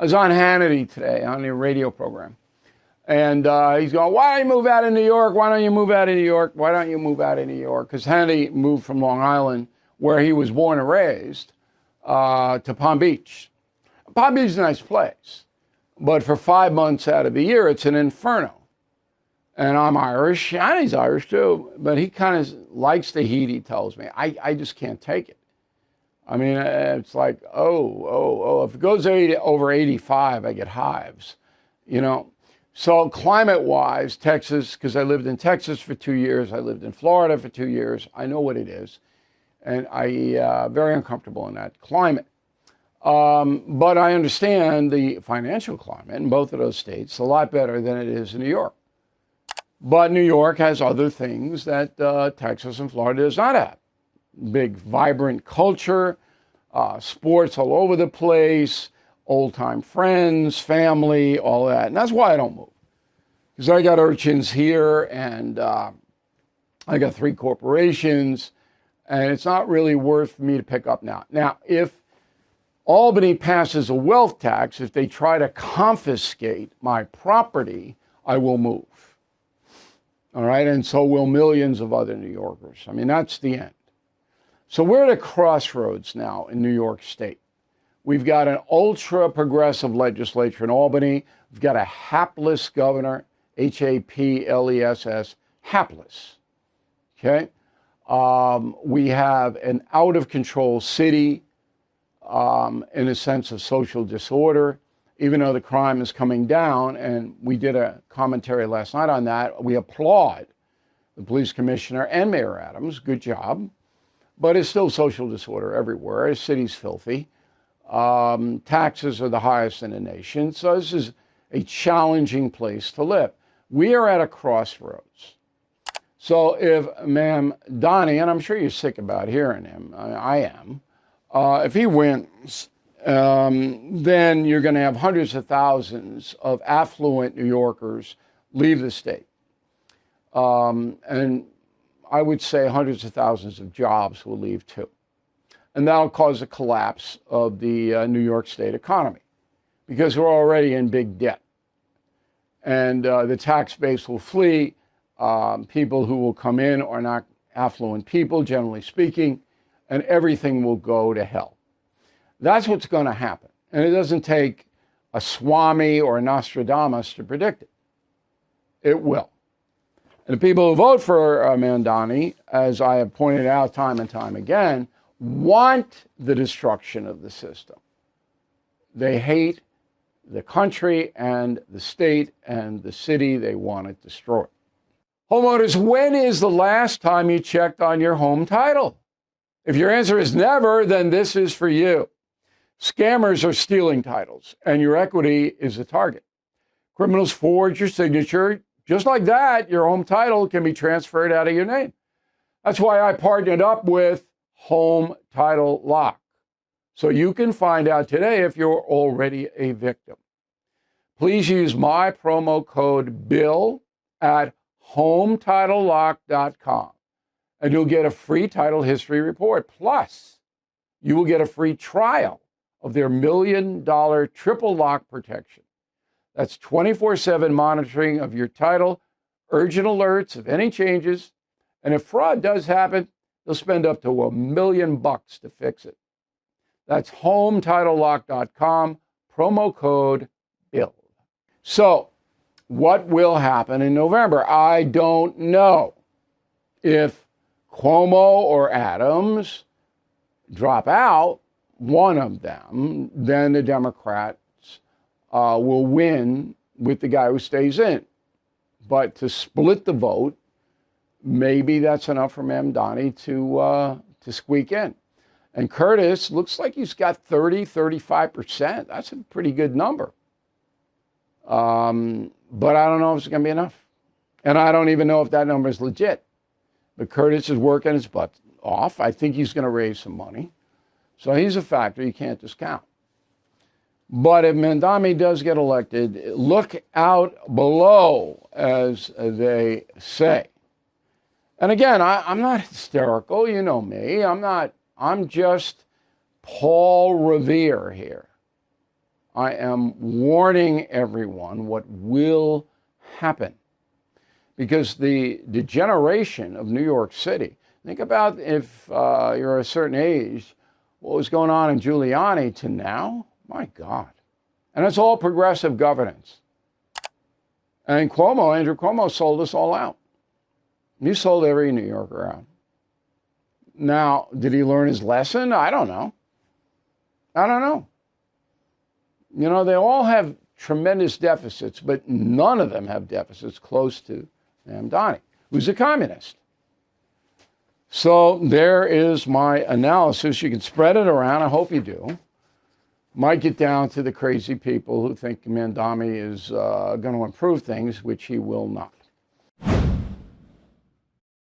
I was on Hannity today on the radio program. And he's going, why don't you move out of New York? Why don't you move out of New York? Why don't you move out of New York? Because Hannity moved from Long Island, where he was born and raised, to Palm Beach. Palm Beach is a nice place. But for 5 months out of the year, it's an inferno. And I'm Irish, and he's Irish too. But he kind of likes the heat, he tells me. I just can't take it. I mean, it's like, if it goes over 85, I get hives, you know. So climate-wise, Texas, because I lived in Texas for 2 years, I lived in Florida for 2 years, I know what it is. And I'm very uncomfortable in that climate. But I understand the financial climate in both of those states a lot better than it is in New York. But New York has other things that Texas and Florida does not have. Big, vibrant culture, sports all over the place, old-time friends, family, all that. And that's why I don't move. Because I got urchins here, and I got 3 corporations, and it's not really worth for me to pick up now. Now, if Albany passes a wealth tax, if they try to confiscate my property, I will move. All right, and so will millions of other New Yorkers. I mean, that's the end. So we're at a crossroads now in New York State. We've got an ultra-progressive legislature in Albany. We've got a hapless governor, Hapless, hapless, okay? We have an out-of-control city in a sense of social disorder, even though the crime is coming down, and we did a commentary last night on that. We applaud the police commissioner and Mayor Adams, good job, but it's still social disorder everywhere. The city's filthy. Taxes are the highest in the nation, so this is a challenging place to live. We are at a crossroads. So if Ma'am Donnie, and I'm sure you're sick about hearing him, I am, if he wins, then you're going to have hundreds of thousands of affluent New Yorkers leave the state. And I would say hundreds of thousands of jobs will leave too. And that'll cause a collapse of the New York State economy because we're already in big debt. And the tax base will flee. People who will come in are not affluent people, generally speaking, and everything will go to hell. That's what's going to happen. And it doesn't take a Swami or a Nostradamus to predict it. It will. And the people who vote for Mandani, as I have pointed out time and time again, want the destruction of the system. They hate the country and the state and the city. They want it destroyed. Homeowners, when is the last time you checked on your home title? If your answer is never, then this is for you. Scammers are stealing titles, and your equity is a target. Criminals forge your signature. Just like that, your home title can be transferred out of your name. That's why I partnered up with Home Title Lock, so you can find out today if you're already a victim. Please use my promo code BILL at HometitleLock.com, and you'll get a free title history report. Plus, you will get a free trial of their $1 million triple lock protection. That's 24/7 monitoring of your title, urgent alerts of any changes, and if fraud does happen, they'll spend up to $1 million to fix it. That's HometitleLock.com, promo code BILL. So, what will happen in November? I don't know. If Cuomo or Adams drop out, one of them, then the Democrats will win with the guy who stays in. But to split the vote, maybe that's enough for Mamdani to squeak in. And Curtis looks like he's got 35%. That's a pretty good number. But I don't know if it's going to be enough. And I don't even know if that number is legit. But Curtis is working his butt off. I think he's going to raise some money. So he's a factor you can't discount. But if Mamdani does get elected, look out below, as they say. And again, I'm not hysterical. You know me. I'm just Paul Revere here. I am warning everyone what will happen. Because the degeneration of New York City, think about if you're a certain age, what was going on in Giuliani to now, my God. And it's all progressive governance. And Cuomo, Andrew Cuomo, sold us all out. He sold every New Yorker out. Now, did he learn his lesson? I don't know. You know, they all have tremendous deficits, but none of them have deficits close to Mamdani, who's a communist. So there is my analysis. You can spread it around. I hope you do. Might get down to the crazy people who think Mamdani is going to improve things, which he will not.